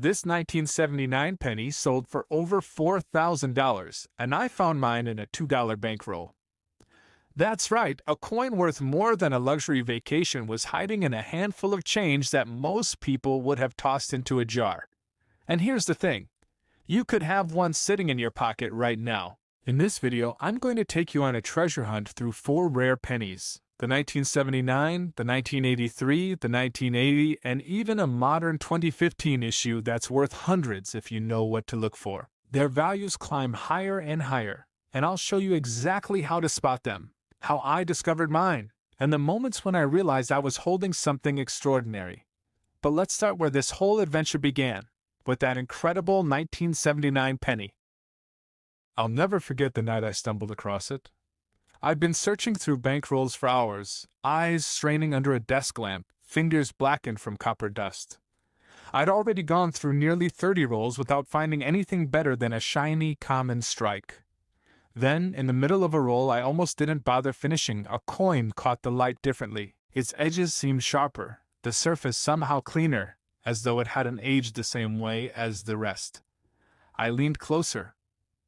This 1979 penny sold for over $4,000, and I found mine in a $2 bankroll. That's right, a coin worth more than a luxury vacation was hiding in a handful of change that most people would have tossed into a jar. And here's the thing, you could have one sitting in your pocket right now. In this video, I'm going to take you on a treasure hunt through 4 rare pennies. The 1979, the 1983, the 1980, and even a modern 2015 issue that's worth hundreds if you know what to look for. Their values climb higher and higher, and I'll show you exactly how to spot them, how I discovered mine, and the moments when I realized I was holding something extraordinary. But let's start where this whole adventure began, with that incredible 1979 penny. I'll never forget the night I stumbled across it. I'd been searching through bankrolls for hours, eyes straining under a desk lamp, fingers blackened from copper dust. I'd already gone through nearly 30 rolls without finding anything better than a shiny, common strike. Then, in the middle of a roll I almost didn't bother finishing, a coin caught the light differently. Its edges seemed sharper, the surface somehow cleaner, as though it hadn't aged the same way as the rest. I leaned closer.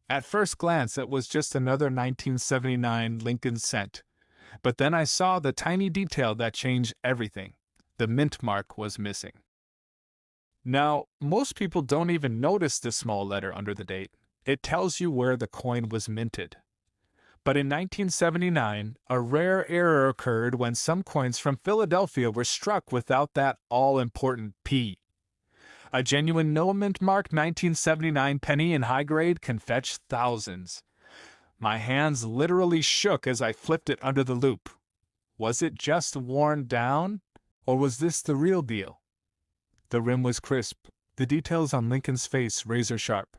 At first glance, it was just another 1979 Lincoln cent. But then I saw the tiny detail that changed everything. The mint mark was missing. Now, most people don't even notice the small letter under the date. It tells you where the coin was minted. But in 1979, a rare error occurred when some coins from Philadelphia were struck without that all-important P. A genuine no-mint mark 1979 penny in high grade can fetch thousands. My hands literally shook as I flipped it under the loupe. Was it just worn down? Or was this the real deal? The rim was crisp, the details on Lincoln's face razor sharp.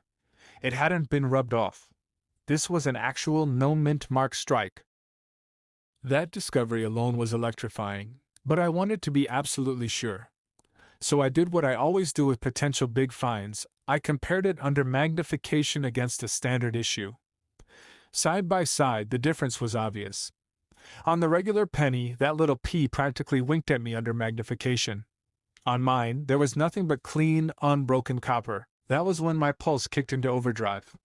It hadn't been rubbed off. This was an actual no-mint mark strike. That discovery alone was electrifying, but I wanted to be absolutely sure. So I did what I always do with potential big finds. I compared it under magnification against a standard issue. Side by side, the difference was obvious. On the regular penny, that little P practically winked at me under magnification. On mine, there was nothing but clean, unbroken copper. That was when my pulse kicked into overdrive.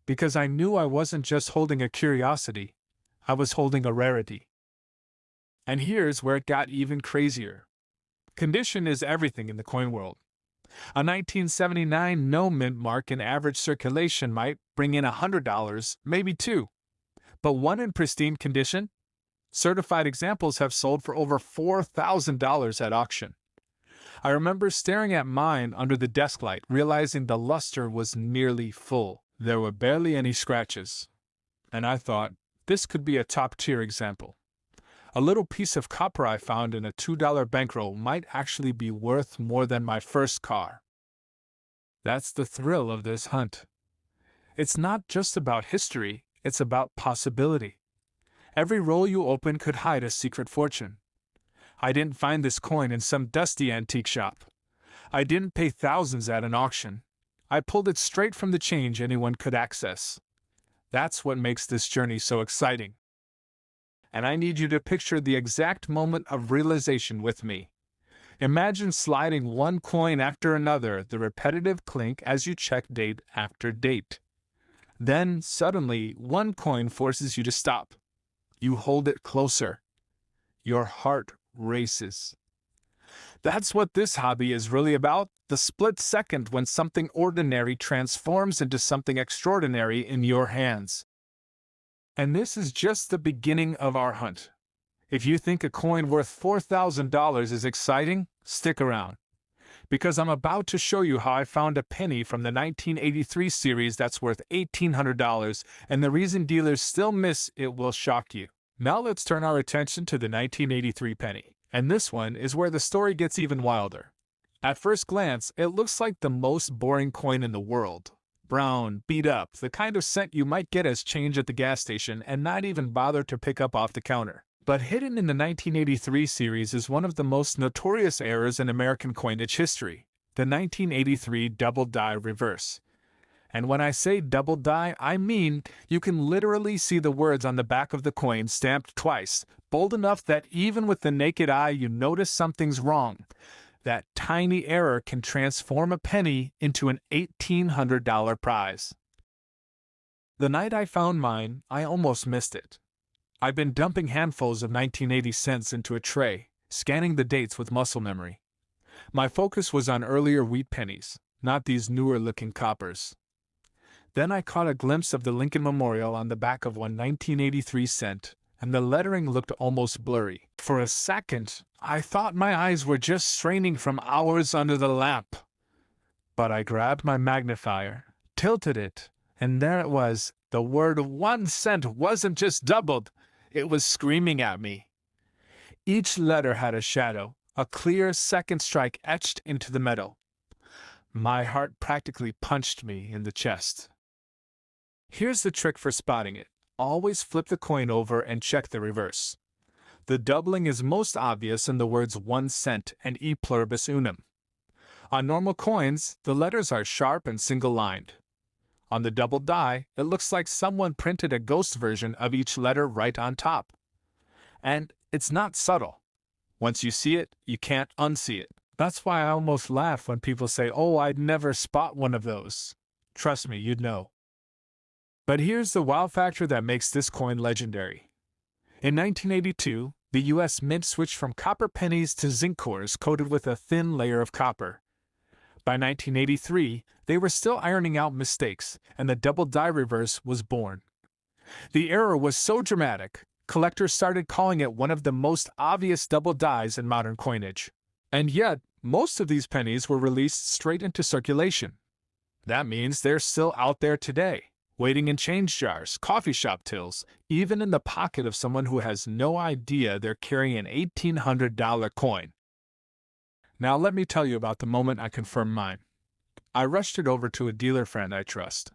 Because I knew I wasn't just holding a curiosity, I was holding a rarity. And here's where it got even crazier. Condition is everything in the coin world. A 1979 no-mint mark in average circulation might bring in $100, maybe $2. But one in pristine condition? Certified examples have sold for over $4,000 at auction. I remember staring at mine under the desk light, realizing the luster was nearly full. There were barely any scratches. And I thought, this could be a top-tier example. A little piece of copper I found in a $2 bankroll might actually be worth more than my first car. That's the thrill of this hunt. It's not just about history, it's about possibility. Every roll you open could hide a secret fortune. I didn't find this coin in some dusty antique shop. I didn't pay thousands at an auction. I pulled it straight from the change anyone could access. That's what makes this journey so exciting. And I need you to picture the exact moment of realization with me. Imagine sliding one coin after another, the repetitive clink as you check date after date. Then, suddenly, one coin forces you to stop. You hold it closer. Your heart races. That's what this hobby is really about, the split second when something ordinary transforms into something extraordinary in your hands. And this is just the beginning of our hunt. If you think a coin worth $4,000 is exciting, stick around. Because I'm about to show you how I found a penny from the 1983 series that's worth $1,800, and the reason dealers still miss it will shock you. Now let's turn our attention to the 1983 penny. And this one is where the story gets even wilder. At first glance, it looks like the most boring coin in the world. Brown, beat up, the kind of cent you might get as change at the gas station and not even bother to pick up off the counter. But hidden in the 1983 series is one of the most notorious errors in American coinage history, the 1983 double die reverse. And when I say double die, I mean you can literally see the words on the back of the coin stamped twice, bold enough that even with the naked eye you notice something's wrong. that tiny error can transform a penny into an $1,800 prize. The night I found mine, I almost missed it. I've been dumping handfuls of 1980 cents into a tray, scanning the dates with muscle memory. My focus was on earlier wheat pennies, not these newer-looking coppers. Then I caught a glimpse of the Lincoln Memorial on the back of one 1983 cent, and the lettering looked almost blurry. For a second, I thought my eyes were just straining from hours under the lamp. But I grabbed my magnifier, tilted it, and there it was. The word 1 cent wasn't just doubled, it was screaming at me. Each letter had a shadow, a clear second strike etched into the metal. My heart practically punched me in the chest. Here's the trick for spotting it. Always flip the coin over and check the reverse. The doubling is most obvious in the words 1 cent and e pluribus unum. On normal coins, the letters are sharp and single-lined. On the double die, it looks like someone printed a ghost version of each letter right on top. And it's not subtle. Once you see it, you can't unsee it. That's why I almost laugh when people say, "Oh, I'd never spot one of those." Trust me, you'd know. But here's the wow factor that makes this coin legendary. In 1982, the U.S. Mint switched from copper pennies to zinc cores coated with a thin layer of copper. By 1983, they were still ironing out mistakes, and the double die reverse was born. The error was so dramatic, collectors started calling it one of the most obvious double dies in modern coinage. And yet, most of these pennies were released straight into circulation. That means they're still out there today, waiting in change jars, coffee shop tills, even in the pocket of someone who has no idea they're carrying an $1,800 coin. Now let me tell you about the moment I confirmed mine. I rushed it over to a dealer friend I trust.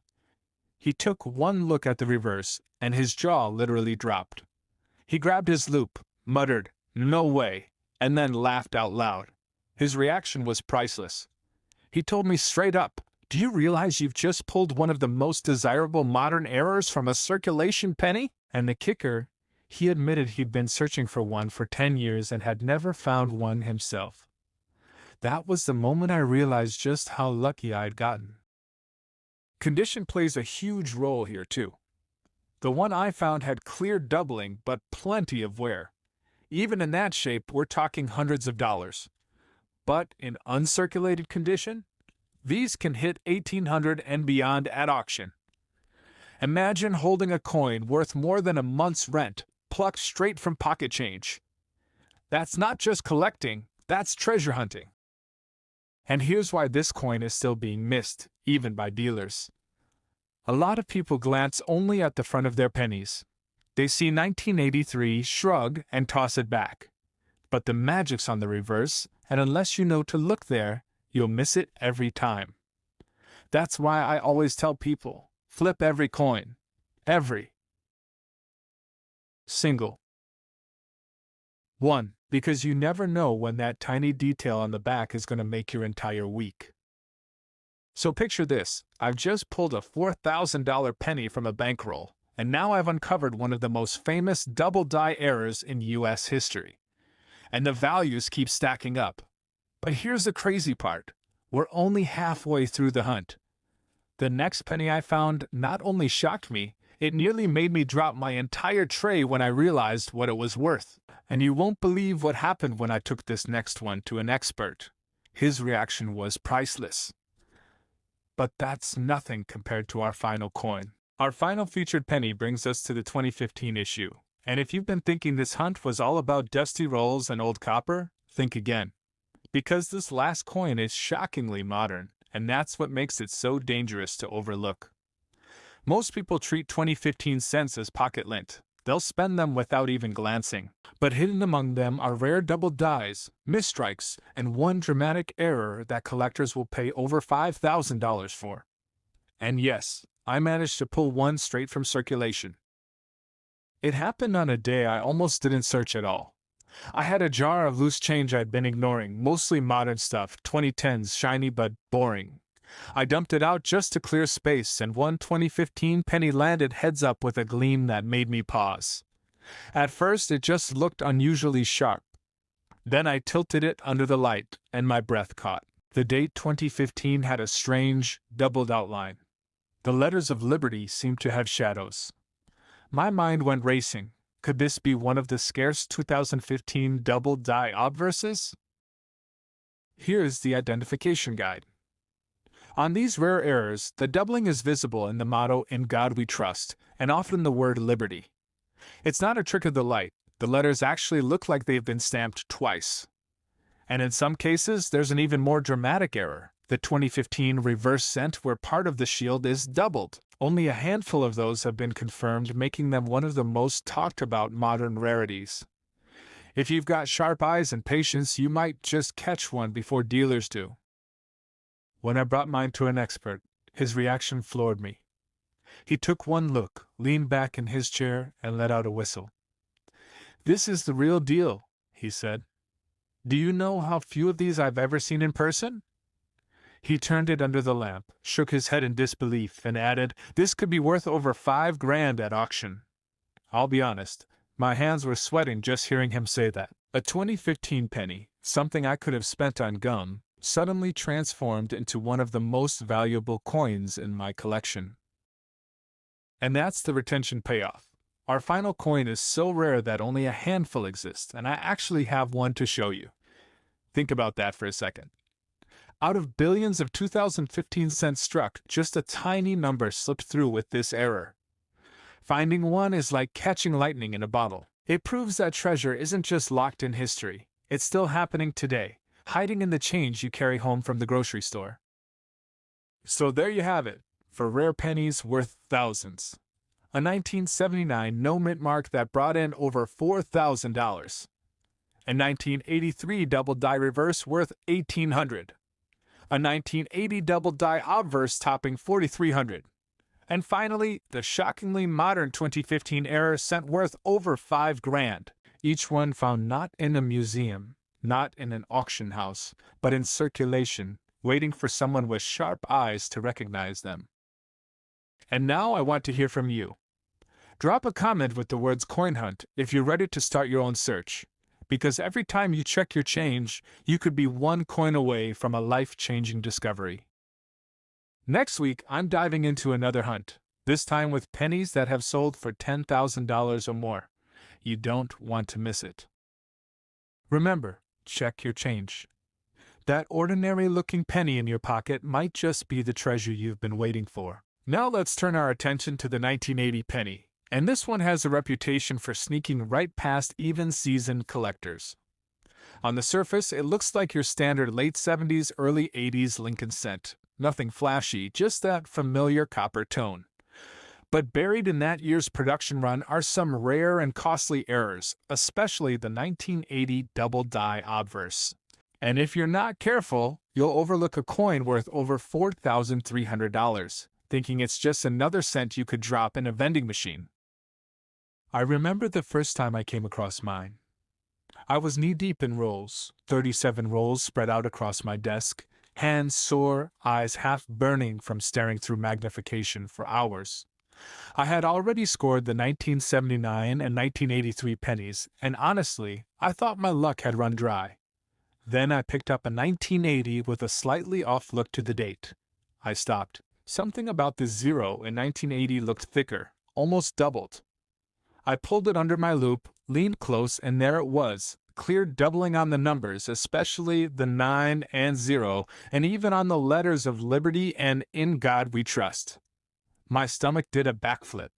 He took one look at the reverse, and his jaw literally dropped. He grabbed his loop, muttered, "No way," and then laughed out loud. His reaction was priceless. He told me straight up, "Do you realize you've just pulled one of the most desirable modern errors from a circulation penny?" And the kicker, he admitted he'd been searching for one for 10 years and had never found one himself. That was the moment I realized just how lucky I'd gotten. Condition plays a huge role here too. The one I found had clear doubling but plenty of wear. Even in that shape, we're talking hundreds of dollars. But in uncirculated condition, these can hit $1,800 and beyond at auction. Imagine holding a coin worth more than a month's rent, plucked straight from pocket change. That's not just collecting, that's treasure hunting. And here's why this coin is still being missed, even by dealers. A lot of people glance only at the front of their pennies. They see 1983, shrug, and toss it back. But the magic's on the reverse, and unless you know to look there, you'll miss it every time. That's why I always tell people, flip every coin. Every single one. Because you never know when that tiny detail on the back is going to make your entire week. So picture this, I've just pulled a $4,000 penny from a bankroll, and now I've uncovered one of the most famous double die errors in U.S. history. And the values keep stacking up. But here's the crazy part, we're only halfway through the hunt. The next penny I found not only shocked me, it nearly made me drop my entire tray when I realized what it was worth. And you won't believe what happened when I took this next one to an expert. His reaction was priceless. But that's nothing compared to our final coin. Our final featured penny brings us to the 2015 issue. And if you've been thinking this hunt was all about dusty rolls and old copper, think again. Because this last coin is shockingly modern, and that's what makes it so dangerous to overlook. Most people treat 2015 cents as pocket lint. They'll spend them without even glancing. But hidden among them are rare double dies, misstrikes, and one dramatic error that collectors will pay over $5,000 for. And yes, I managed to pull one straight from circulation. It happened on a day I almost didn't search at all. I had a jar of loose change I'd been ignoring, mostly modern stuff, 2010s, shiny but boring. I dumped it out just to clear space, and one 2015 penny landed heads up with a gleam that made me pause. At first, it just looked unusually sharp. Then I tilted it under the light, and my breath caught. The date 2015 had a strange, doubled outline. The letters of Liberty seemed to have shadows. My mind went racing. Could this be one of the scarce 2015 double die obverses? Here's the identification guide. On these rare errors, the doubling is visible in the motto "In God We Trust," and often the word Liberty. It's not a trick of the light. The letters actually look like they've been stamped twice. And in some cases, there's an even more dramatic error, the 2015 reverse cent where part of the shield is doubled. Only a handful of those have been confirmed, making them one of the most talked about modern rarities. If you've got sharp eyes and patience, you might just catch one before dealers do. When I brought mine to an expert, his reaction floored me. He took one look, leaned back in his chair, and let out a whistle. "This is the real deal," he said. "Do you know how few of these I've ever seen in person?" He turned it under the lamp, shook his head in disbelief, and added, "This could be worth over $5,000 at auction." I'll be honest, my hands were sweating just hearing him say that. A 2015 penny, something I could have spent on gum, suddenly transformed into one of the most valuable coins in my collection. And that's the retention payoff. Our final coin is so rare that only a handful exist, and I actually have one to show you. Think about that for a second. Out of billions of 2015 cents struck, just a tiny number slipped through with this error. Finding one is like catching lightning in a bottle. It proves that treasure isn't just locked in history, it's still happening today, hiding in the change you carry home from the grocery store. So there you have it, for rare pennies worth thousands. A 1979 no-mint mark that brought in over $4,000. A 1983 double die reverse worth $1,800. A 1980 double die obverse topping $4,300. And finally, the shockingly modern 2015 error cent worth over $5,000. Each one found not in a museum, not in an auction house, but in circulation, waiting for someone with sharp eyes to recognize them. And now I want to hear from you. Drop a comment with the words "Coin Hunt" if you're ready to start your own search, because every time you check your change, you could be one coin away from a life-changing discovery. Next week, I'm diving into another hunt, this time with pennies that have sold for $10,000 or more. You don't want to miss it. Remember, check your change. That ordinary-looking penny in your pocket might just be the treasure you've been waiting for. Now let's turn our attention to the 1980 penny, and this one has a reputation for sneaking right past even seasoned collectors. On the surface, it looks like your standard late 70s, early 80s Lincoln cent. Nothing flashy, just that familiar copper tone. But buried in that year's production run are some rare and costly errors, especially the 1980 double die obverse. And if you're not careful, you'll overlook a coin worth over $4,300, thinking it's just another cent you could drop in a vending machine. I remember the first time I came across mine. I was knee-deep in rolls, 37 rolls spread out across my desk, hands sore, eyes half burning from staring through magnification for hours. I had already scored the 1979 and 1983 pennies, and honestly, I thought my luck had run dry. Then I picked up a 1980 with a slightly off look to the date. I stopped. Something about the zero in 1980 looked thicker, almost doubled. I pulled it under my loupe, leaned close, and there it was, clear doubling on the numbers, especially the 9 and 0, and even on the letters of Liberty and "In God We Trust." My stomach did a backflip.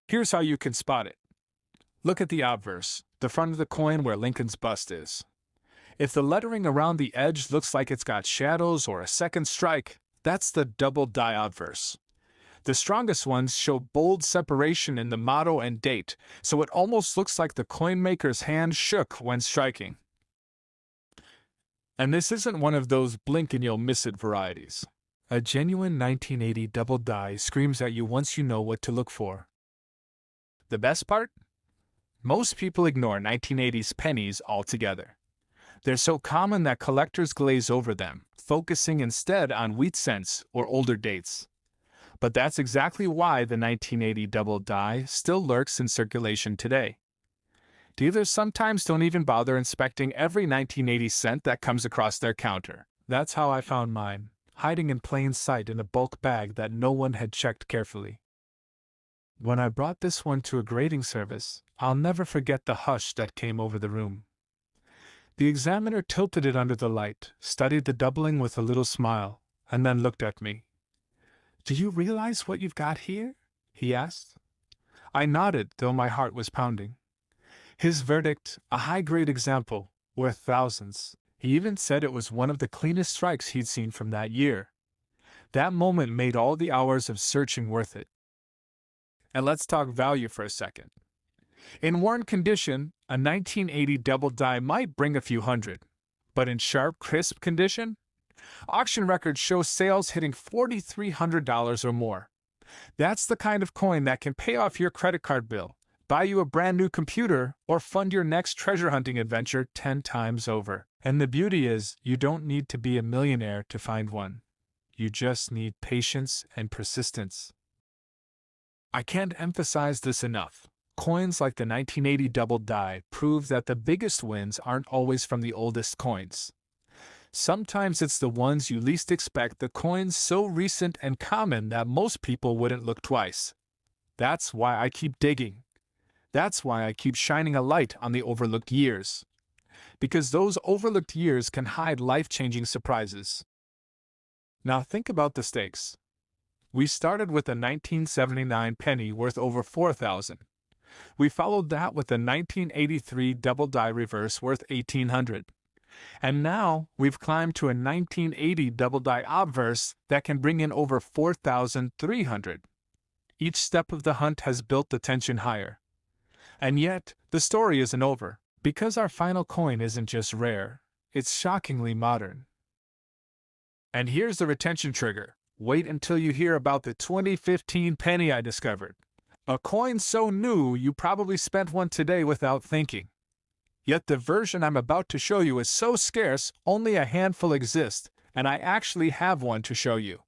Here's how you can spot it. Look at the obverse, the front of the coin where Lincoln's bust is. If the lettering around the edge looks like it's got shadows or a second strike, that's the double die obverse. The strongest ones show bold separation in the motto and date, so it almost looks like the coin maker's hand shook when striking. And this isn't one of those blink and you'll miss it varieties. A genuine 1980 double die screams at you once you know what to look for. The best part? Most people ignore 1980s pennies altogether. They're so common that collectors glaze over them, focusing instead on wheat cents or older dates. But that's exactly why the 1980 double die still lurks in circulation today. Dealers sometimes don't even bother inspecting every 1980 cent that comes across their counter. That's how I found mine, hiding in plain sight in a bulk bag that no one had checked carefully. When I brought this one to a grading service, I'll never forget the hush that came over the room. The examiner tilted it under the light, studied the doubling with a little smile, and then looked at me. "Do you realize what you've got here?" he asked. I nodded, though my heart was pounding. His verdict, a high-grade example, worth thousands. He even said it was one of the cleanest strikes he'd seen from that year. That moment made all the hours of searching worth it. And let's talk value for a second. In worn condition, a 1980 double die might bring a few hundred. But in sharp, crisp condition, auction records show sales hitting $4,300 or more. That's the kind of coin that can pay off your credit card bill, buy you a brand new computer, or fund your next treasure hunting adventure 10 times over. And the beauty is, you don't need to be a millionaire to find one. You just need patience and persistence. I can't emphasize this enough. Coins like the 1980 double die prove that the biggest wins aren't always from the oldest coins. Sometimes it's the ones you least expect, the coins so recent and common that most people wouldn't look twice. That's why I keep digging. That's why I keep shining a light on the overlooked years. Because those overlooked years can hide life-changing surprises. Now think about the stakes. We started with a 1979 penny worth over $4,000. We followed that with a 1983 double die reverse worth $1,800. And now we've climbed to a 1980 double die obverse that can bring in over $4,300. Each step of the hunt has built the tension higher. And yet, the story isn't over, because our final coin isn't just rare, it's shockingly modern. And here's the retention trigger. Wait until you hear about the 2015 penny I discovered. A coin so new you probably spent one today without thinking. Yet the version I'm about to show you is so scarce, only a handful exist, and I actually have one to show you.